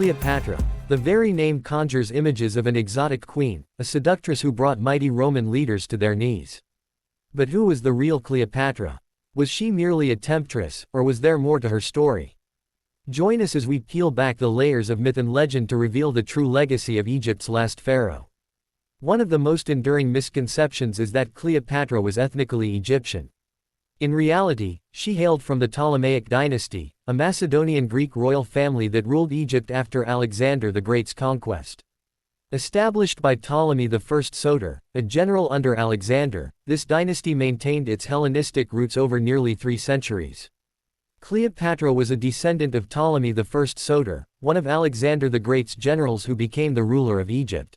Cleopatra. The very name conjures images of an exotic queen, a seductress who brought mighty Roman leaders to their knees. But who was the real Cleopatra? Was she merely a temptress, or was there more to her story? Join us as we peel back the layers of myth and legend to reveal the true legacy of Egypt's last pharaoh. One of the most enduring misconceptions is that Cleopatra was ethnically Egyptian. In reality, she hailed from the Ptolemaic dynasty, a Macedonian Greek royal family that ruled Egypt after Alexander the Great's conquest. Established by Ptolemy I Soter, a general under Alexander, this dynasty maintained its Hellenistic roots over nearly 3 centuries. Cleopatra was a descendant of Ptolemy I Soter, one of Alexander the Great's generals who became the ruler of Egypt.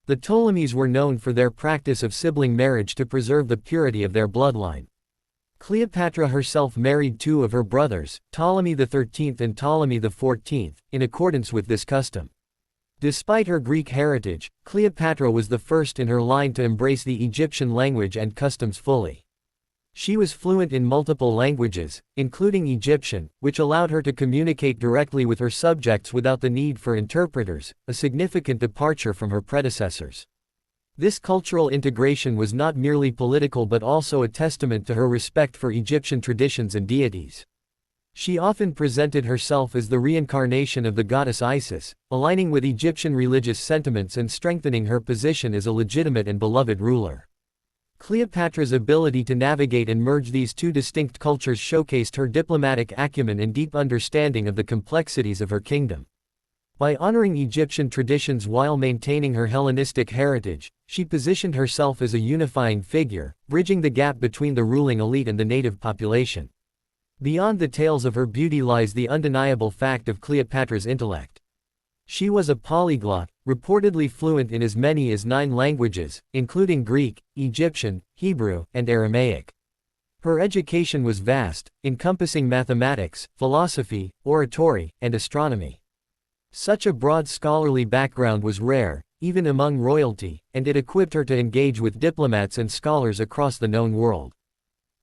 The Ptolemies were known for their practice of sibling marriage to preserve the purity of their bloodline. Cleopatra herself married 2 of her brothers, Ptolemy XIII and Ptolemy XIV, in accordance with this custom. Despite her Greek heritage, Cleopatra was the first in her line to embrace the Egyptian language and customs fully. She was fluent in multiple languages, including Egyptian, which allowed her to communicate directly with her subjects without the need for interpreters, a significant departure from her predecessors. This cultural integration was not merely political but also a testament to her respect for Egyptian traditions and deities. She often presented herself as the reincarnation of the goddess Isis, aligning with Egyptian religious sentiments and strengthening her position as a legitimate and beloved ruler. Cleopatra's ability to navigate and merge these 2 distinct cultures showcased her diplomatic acumen and deep understanding of the complexities of her kingdom. By honoring Egyptian traditions while maintaining her Hellenistic heritage, she positioned herself as a unifying figure, bridging the gap between the ruling elite and the native population. Beyond the tales of her beauty lies the undeniable fact of Cleopatra's intellect. She was a polyglot, reportedly fluent in as many as 9 languages, including Greek, Egyptian, Hebrew, and Aramaic. Her education was vast, encompassing mathematics, philosophy, oratory, and astronomy. Such a broad scholarly background was rare, even among royalty, and it equipped her to engage with diplomats and scholars across the known world.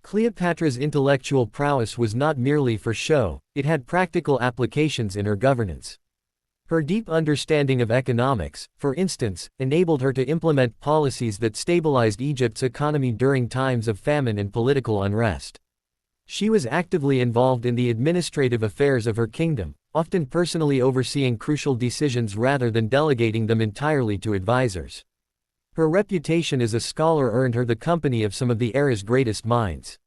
Cleopatra's intellectual prowess was not merely for show, it had practical applications in her governance. Her deep understanding of economics, for instance, enabled her to implement policies that stabilized Egypt's economy during times of famine and political unrest. She was actively involved in the administrative affairs of her kingdom, often personally overseeing crucial decisions rather than delegating them entirely to advisors. Her reputation as a scholar earned her the company of some of the era's greatest minds.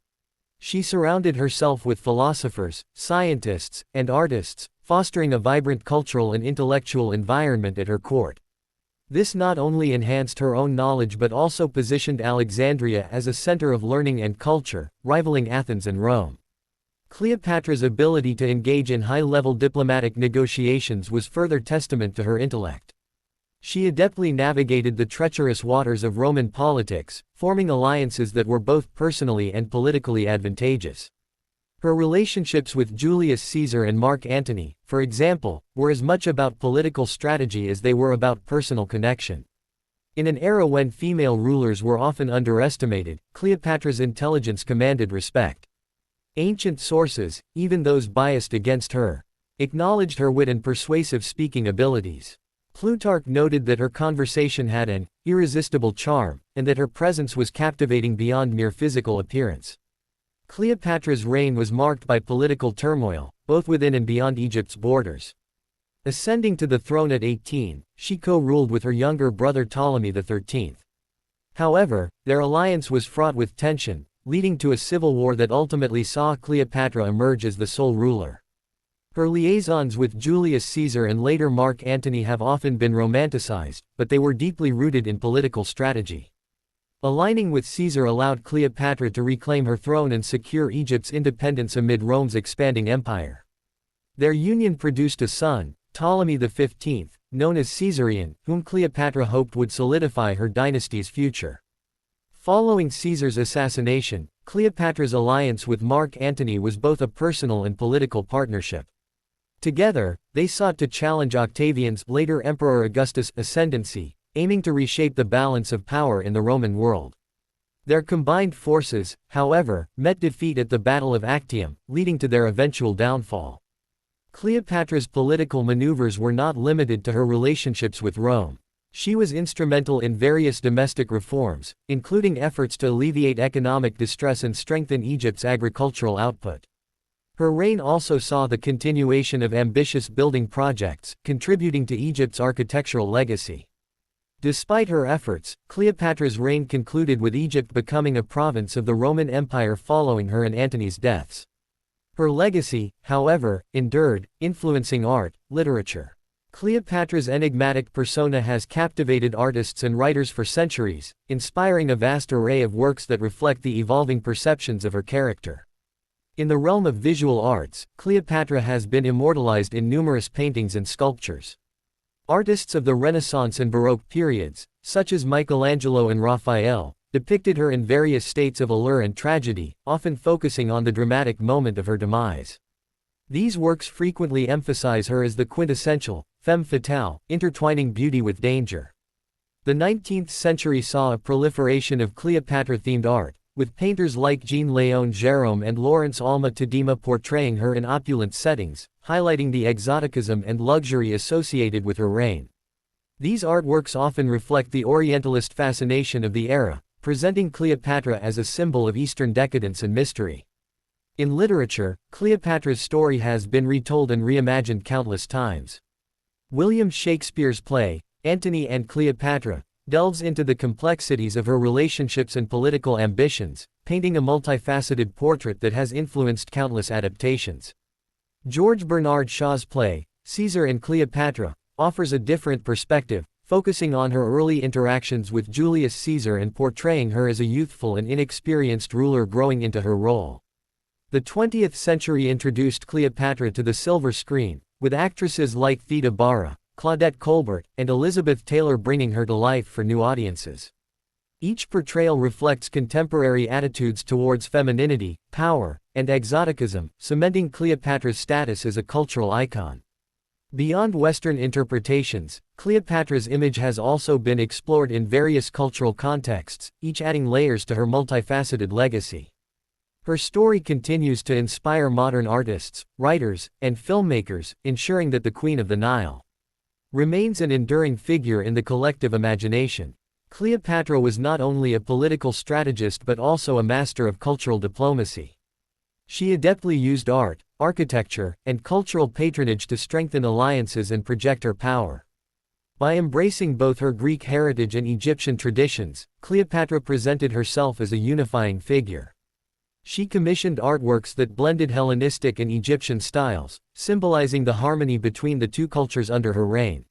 She surrounded herself with philosophers, scientists, and artists, fostering a vibrant cultural and intellectual environment at her court. This not only enhanced her own knowledge but also positioned Alexandria as a center of learning and culture, rivaling Athens and Rome. Cleopatra's ability to engage in high-level diplomatic negotiations was further testament to her intellect. She adeptly navigated the treacherous waters of Roman politics, forming alliances that were both personally and politically advantageous. Her relationships with Julius Caesar and Mark Antony, for example, were as much about political strategy as they were about personal connection. In an era when female rulers were often underestimated, Cleopatra's intelligence commanded respect. Ancient sources, even those biased against her, acknowledged her wit and persuasive speaking abilities. Plutarch noted that her conversation had an irresistible charm, and that her presence was captivating beyond mere physical appearance. Cleopatra's reign was marked by political turmoil, both within and beyond Egypt's borders. Ascending to the throne at 18, she co-ruled with her younger brother Ptolemy XIII. However, their alliance was fraught with tension, leading to a civil war that ultimately saw Cleopatra emerge as the sole ruler. Her liaisons with Julius Caesar and later Mark Antony have often been romanticized, but they were deeply rooted in political strategy. Aligning with Caesar allowed Cleopatra to reclaim her throne and secure Egypt's independence amid Rome's expanding empire. Their union produced a son, Ptolemy XV, known as Caesarion, whom Cleopatra hoped would solidify her dynasty's future. Following Caesar's assassination, Cleopatra's alliance with Mark Antony was both a personal and political partnership. Together, they sought to challenge Octavian's, later Emperor Augustus', ascendancy, aiming to reshape the balance of power in the Roman world. Their combined forces, however, met defeat at the Battle of Actium, leading to their eventual downfall. Cleopatra's political maneuvers were not limited to her relationships with Rome. She was instrumental in various domestic reforms, including efforts to alleviate economic distress and strengthen Egypt's agricultural output. Her reign also saw the continuation of ambitious building projects, contributing to Egypt's architectural legacy. Despite her efforts, Cleopatra's reign concluded with Egypt becoming a province of the Roman Empire following her and Antony's deaths. Her legacy, however, endured, influencing art, literature. Cleopatra's enigmatic persona has captivated artists and writers for centuries, inspiring a vast array of works that reflect the evolving perceptions of her character. In the realm of visual arts, Cleopatra has been immortalized in numerous paintings and sculptures. Artists of the Renaissance and Baroque periods, such as Michelangelo and Raphael, depicted her in various states of allure and tragedy, often focusing on the dramatic moment of her demise. These works frequently emphasize her as the quintessential femme fatale, intertwining beauty with danger. The 19th century saw a proliferation of Cleopatra-themed art, with painters like Jean-Léon Gérôme and Laurence Alma Tadema portraying her in opulent settings, highlighting the exoticism and luxury associated with her reign. These artworks often reflect the Orientalist fascination of the era, presenting Cleopatra as a symbol of Eastern decadence and mystery. In literature, Cleopatra's story has been retold and reimagined countless times. William Shakespeare's play, Antony and Cleopatra, delves into the complexities of her relationships and political ambitions, painting a multifaceted portrait that has influenced countless adaptations. George Bernard Shaw's play, Caesar and Cleopatra, offers a different perspective, focusing on her early interactions with Julius Caesar and portraying her as a youthful and inexperienced ruler growing into her role. The 20th century introduced Cleopatra to the silver screen, with actresses like Theda Bara, Claudette Colbert, and Elizabeth Taylor bringing her to life for new audiences. Each portrayal reflects contemporary attitudes towards femininity, power, and exoticism, cementing Cleopatra's status as a cultural icon. Beyond Western interpretations, Cleopatra's image has also been explored in various cultural contexts, each adding layers to her multifaceted legacy. Her story continues to inspire modern artists, writers, and filmmakers, ensuring that the Queen of the Nile remains an enduring figure in the collective imagination. Cleopatra was not only a political strategist but also a master of cultural diplomacy. She adeptly used art, architecture, and cultural patronage to strengthen alliances and project her power. By embracing both her Greek heritage and Egyptian traditions, Cleopatra presented herself as a unifying figure. She commissioned artworks that blended Hellenistic and Egyptian styles, symbolizing the harmony between the two cultures under her reign.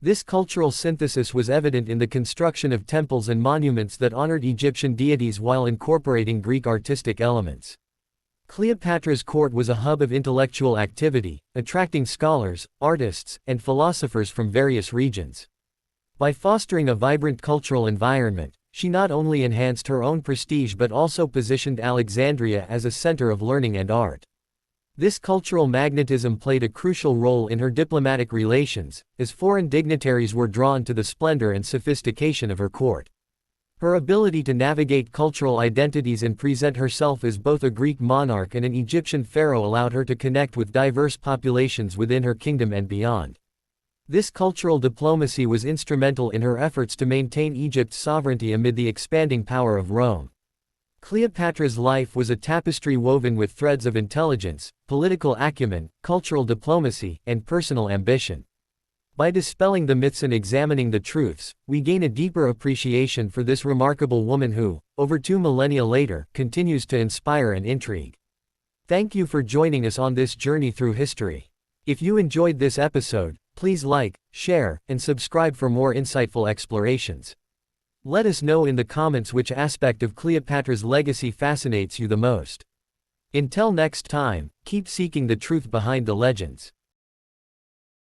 This cultural synthesis was evident in the construction of temples and monuments that honored Egyptian deities while incorporating Greek artistic elements. Cleopatra's court was a hub of intellectual activity, attracting scholars, artists, and philosophers from various regions. By fostering a vibrant cultural environment, she not only enhanced her own prestige but also positioned Alexandria as a center of learning and art. This cultural magnetism played a crucial role in her diplomatic relations, as foreign dignitaries were drawn to the splendor and sophistication of her court. Her ability to navigate cultural identities and present herself as both a Greek monarch and an Egyptian pharaoh allowed her to connect with diverse populations within her kingdom and beyond. This cultural diplomacy was instrumental in her efforts to maintain Egypt's sovereignty amid the expanding power of Rome. Cleopatra's life was a tapestry woven with threads of intelligence, political acumen, cultural diplomacy, and personal ambition. By dispelling the myths and examining the truths, we gain a deeper appreciation for this remarkable woman who, over 2 millennia later, continues to inspire and intrigue. Thank you for joining us on this journey through history. If you enjoyed this episode, please like, share, and subscribe for more insightful explorations. Let us know in the comments which aspect of Cleopatra's legacy fascinates you the most. Until next time, keep seeking the truth behind the legends.